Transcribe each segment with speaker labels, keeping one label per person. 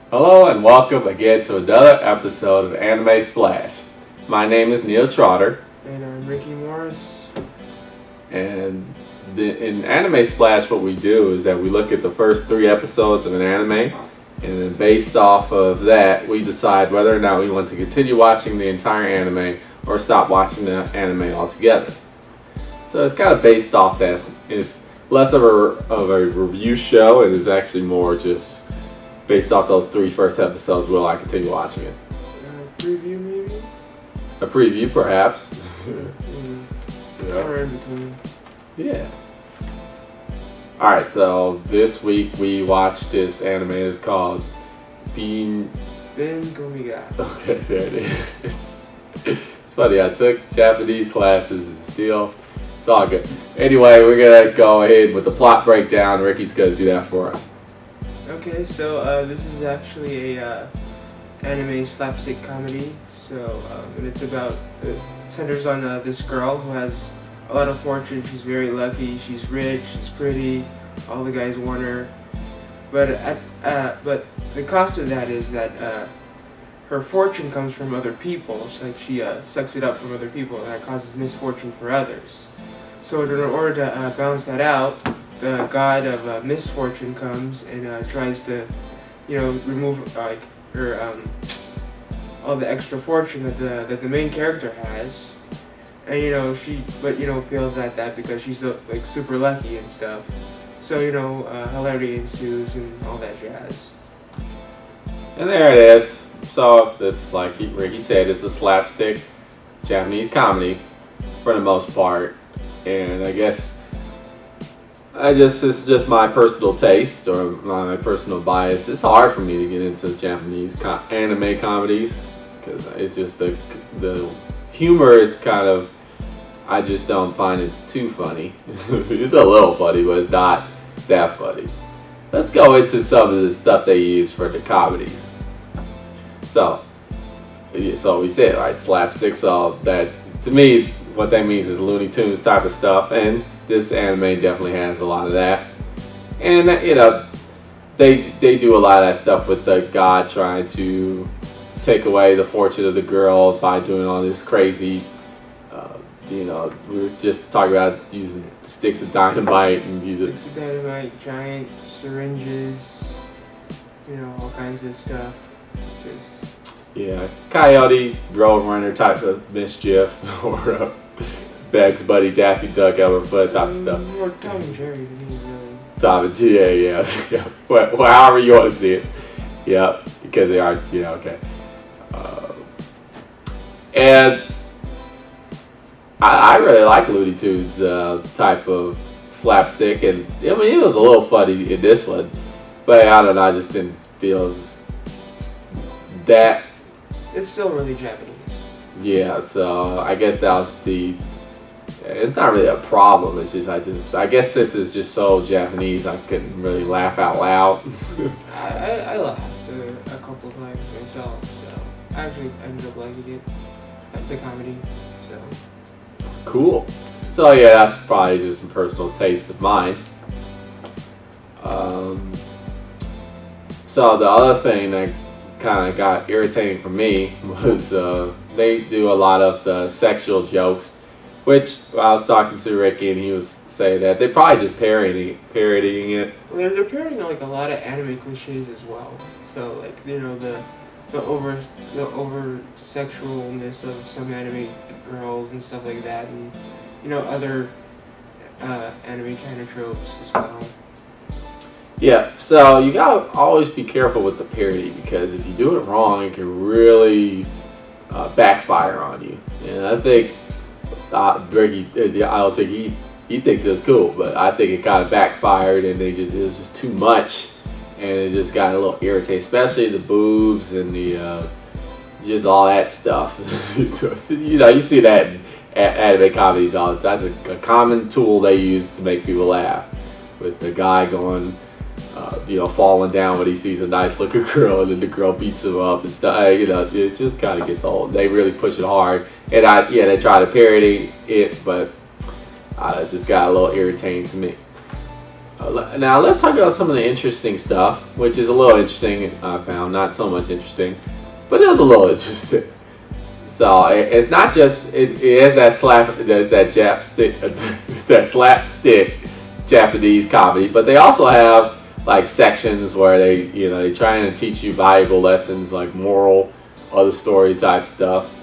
Speaker 1: Hello and welcome again to another episode of Anime Splash. My name is Neal Trotter.
Speaker 2: And I'm Ricky Morris.
Speaker 1: And in Anime Splash what we do is that we look at the first 3 episodes of an anime, and then based off of that we decide whether or not we want to continue watching the entire anime or stop watching the anime altogether. So it's kind of based off that. It's less of a review show, and it's actually more just based off those 3 first episodes. Will I continue watching it?
Speaker 2: Preview maybe?
Speaker 1: A preview perhaps.
Speaker 2: Somewhere in between.
Speaker 1: Yeah. Alright, so this week we watched this anime. It's called
Speaker 2: Binbou-Gami Ga.
Speaker 1: Okay, there it is. It's funny, I took Japanese classes and still, it's all good. Anyway, we're gonna go ahead with the plot breakdown. Ricky's gonna do that for us.
Speaker 2: Okay, so this is actually a anime slapstick comedy. So and it's about centers on this girl who has a lot of fortune. She's very lucky. She's rich. She's pretty. All the guys want her. But but the cost of that is that her fortune comes from other people. It's like she sucks it up from other people, and that causes misfortune for others. So in order to balance that out, the god of misfortune comes and tries to, remove like her all the extra fortune that the main character has, and she feels that because she's like super lucky and stuff. So hilarity ensues and all that jazz.
Speaker 1: And there it is. So this, like Ricky said, it's a slapstick Japanese comedy for the most part, and I guess it's just my personal taste or my personal bias. It's hard for me to get into Japanese anime comedies because it's just the humor is kind of, I just don't find it too funny. It's a little funny, but it's not that funny. Let's go into some of the stuff they use for the comedies. So we said, right, slapstick. So that, to me, what that means is Looney Tunes type of stuff, and this anime definitely has a lot of that. And they do a lot of that stuff with the god trying to take away the fortune of the girl by doing all this crazy. We were just talking about using sticks of dynamite and
Speaker 2: sticks of dynamite, giant syringes, all kinds of stuff.
Speaker 1: Yeah, Coyote, Roadrunner type of mischief, or Bugs Bunny, Daffy Duck, Elmer Fudd type of stuff.
Speaker 2: Or Tom and Jerry to me, really.
Speaker 1: Tom and Jerry, yeah. Well, however you want to see it. Yeah, because they are, okay. And I really like Looney Tunes type of slapstick, and I mean, it was a little funny in this one, but I don't know, I just didn't feel that.
Speaker 2: It's still really Japanese.
Speaker 1: Yeah, so I guess that was it's not really a problem. It's just I guess since it's just so Japanese, I couldn't really laugh out loud.
Speaker 2: I laughed a couple times myself, so I actually ended up liking it, like the comedy. So
Speaker 1: cool. So yeah, that's probably just a personal taste of mine. So the other thing that kind of got irritating for me was they do a lot of the sexual jokes, which I was talking to Ricky and he was saying that they probably just parodying it.
Speaker 2: Well, they're parodying like a lot of anime cliches as well. So like the over sexualness of some anime girls and stuff like that, and other anime kind of tropes as well.
Speaker 1: Yeah, so you gotta always be careful with the parody, because if you do it wrong, it can really backfire on you. And I think Ricky, I don't think he thinks it was cool, but I think it kind of backfired, and it was just too much, and it just got a little irritating, especially the boobs and the just all that stuff. You see that in anime comedies all the time. That's a common tool they use to make people laugh, with the guy going, falling down when he sees a nice looking girl, and then the girl beats him up and stuff. It just kind of gets old. They really push it hard, and they try to parody it, but it just got a little irritating to me. Now let's talk about some of the interesting stuff, which is a little interesting. I found not so much interesting, but it was a little interesting. So it's not just it is that it's that slapstick Japanese comedy, but they also have like sections where they trying to teach you valuable lessons like moral, other story type stuff,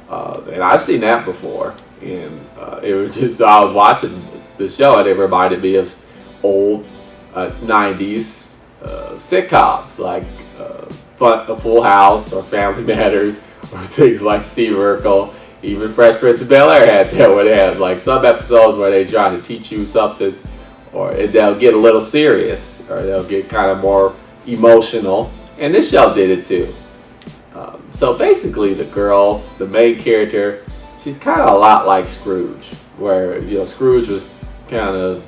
Speaker 1: and I've seen that before. And it was just I was watching the show and it reminded me of old 90s sitcoms like Full House or Family Matters or things like Steve Urkel. Even Fresh Prince of Bel-Air had that, where they had like some episodes where they try to teach you something, or they'll get a little serious, or they'll get kind of more emotional. And this show did it too. So basically, the main character, she's kind of a lot like Scrooge, where Scrooge was kind of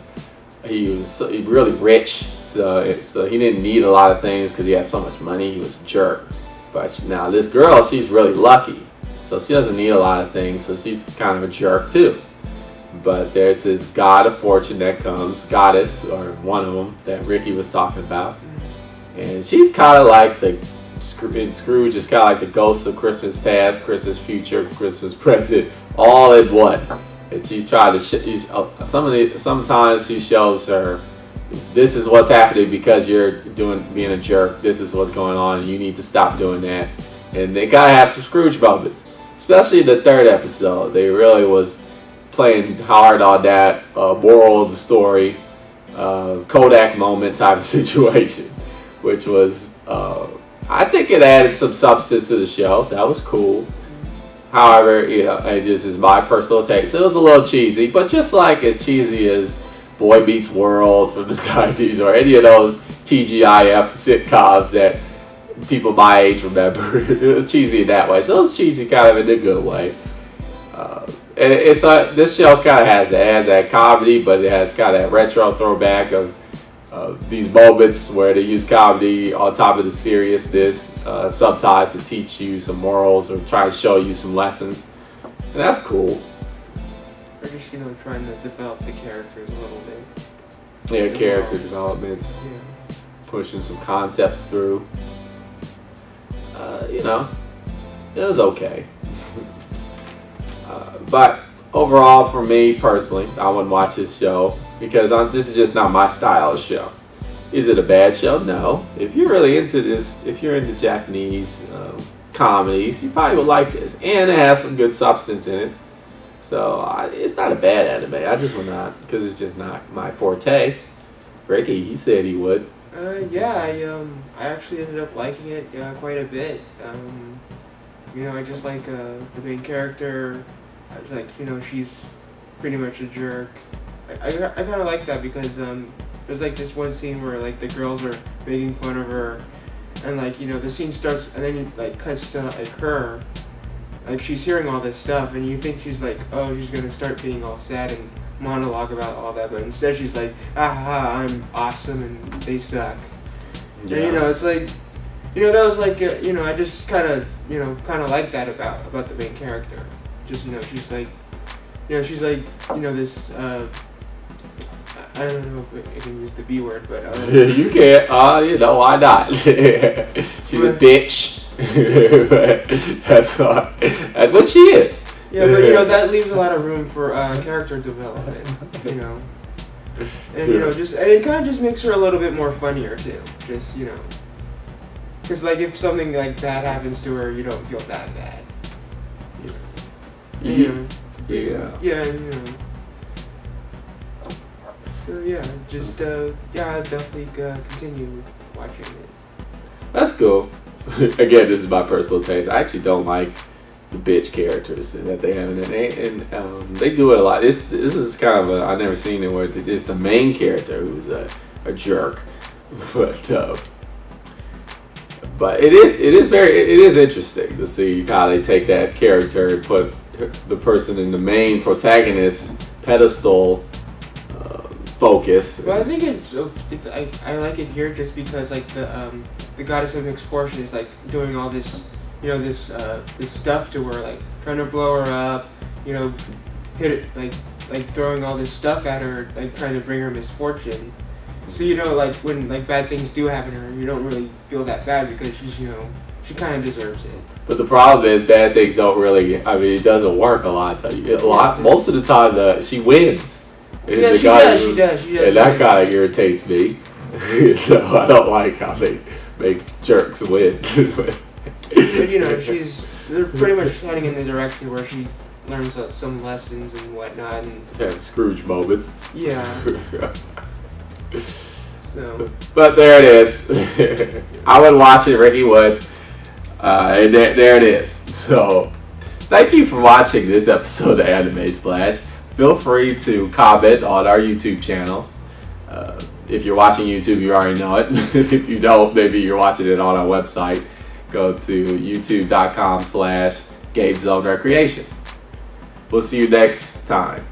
Speaker 1: he was really rich, so he didn't need a lot of things because he had so much money. He was a jerk. But now this girl, she's really lucky, so she doesn't need a lot of things, so she's kind of a jerk too. But there's this god of fortune that comes, goddess, or one of them that Ricky was talking about, and she's kind of like Scrooge is kind of like the ghost of Christmas past, Christmas future, Christmas present, all in one. And she's trying to sometimes she shows her, this is what's happening because you're being a jerk. This is what's going on, and you need to stop doing that. And they gotta have some Scrooge moments, especially the third episode. They really was playing hard on that moral of the story, Kodak moment type of situation, which was I think it added some substance to the show. That was cool. However, it just is my personal take. So it was a little cheesy, but just like as cheesy as Boy Meets World from the 90s or any of those TGIF sitcoms that people my age remember. It was cheesy in that way. So it was cheesy kind of in a good way. And this show kind of has that comedy, but it has kind of that retro throwback of these moments where they use comedy on top of the seriousness, sometimes to teach you some morals or try to show you some lessons. And that's cool.
Speaker 2: Or just, trying to develop the characters a little bit.
Speaker 1: Yeah, character developments.
Speaker 2: Yeah.
Speaker 1: Pushing some concepts through. It was okay. But overall, for me personally, I wouldn't watch this show because this is just not my style of show. Is it a bad show? No. If you're really into this, if you're into Japanese comedies, you probably would like this. And it has some good substance in it. So it's not a bad anime. I just would not, because it's just not my forte. Ricky, he said he would.
Speaker 2: Yeah, I actually ended up liking it quite a bit. I just like the main character. She's pretty much a jerk. I kind of like that because there's like this one scene where like the girls are making fun of her, and the scene starts and then it cuts to like her. Like she's hearing all this stuff, and you think she's like, oh, she's gonna start being all sad and monologue about all that, but instead she's like, I'm awesome and they suck. Yeah. And it's like, that was like, I just kind of like that about the main character. Just she's like, this. I don't know if I can use the B word, but
Speaker 1: you can't. Why not? She's a bitch. That's what she is.
Speaker 2: Yeah, but that leaves a lot of room for character development. And and it kind of just makes her a little bit more funnier too. Just because like if something like that happens to her, you don't feel that bad.
Speaker 1: Yeah.
Speaker 2: Yeah. So yeah, just I'll definitely continue watching it.
Speaker 1: That's cool. Again, this is my personal taste. I actually don't like the bitch characters that they have in it, and they do it a lot. This is kind of I've never seen it where it's the main character who's a jerk, but it is interesting to see how they take that character and put the person in the main protagonist pedestal focus.
Speaker 2: Well, I think I like it here just because like the goddess of mixed fortune is like doing all this this stuff to her, like trying to blow her up, hit it like throwing all this stuff at her, like trying to bring her misfortune. So like when like bad things do happen to her, you don't really feel that bad because she's she kind of deserves it.
Speaker 1: But the problem is, bad things don't really. I mean, it doesn't work a lot. Most of the time, she wins.
Speaker 2: Yeah, she does. She does.
Speaker 1: And that kind of irritates me. So I don't like how they make jerks win.
Speaker 2: But they're pretty much heading in the direction where she learns some lessons and whatnot. And
Speaker 1: yeah, Scrooge moments.
Speaker 2: Yeah. So.
Speaker 1: But there it is. I would watch it, Ricky would. And there it is. So, thank you for watching this episode of Anime Splash. Feel free to comment on our YouTube channel. If you're watching YouTube, you already know it. If you don't, maybe you're watching it on our website. Go to youtube.com/GameZoneRecreation. We'll see you next time.